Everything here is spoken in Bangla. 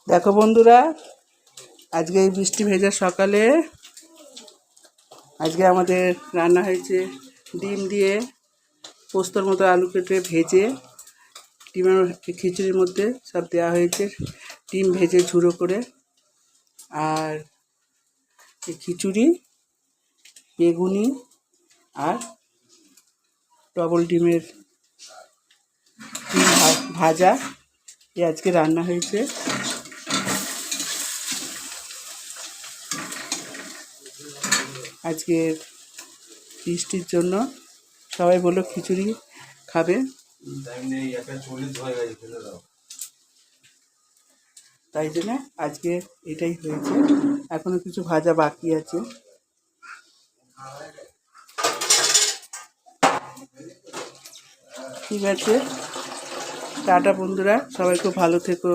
দেখো বন্ধুরা, আজকে এই বৃষ্টি ভেজা সকালে আজকে আমাদের রান্না হয়েছে ডিম দিয়ে পোস্তর মতো আলু কেটে ভেজে ডিমের খিচুড়ির মধ্যে সব দেওয়া হয়েছে। ডিম ভেজে ঝুড়ো করে, আর এই খিচুড়ি, বেগুনি আর ডবল ডিমের ডিম ভাজা এই আজকে রান্না হয়েছে। আজকের বৃষ্টির জন্য সবাই বললো খিচুড়ি খাবে, তাই জন্য আজকে এটাই হয়েছে। এখনো কিছু ভাজা বাকি আছে। ঠিক আছে, টাটা বন্ধুরা, সবাই খুব ভালো থেকো,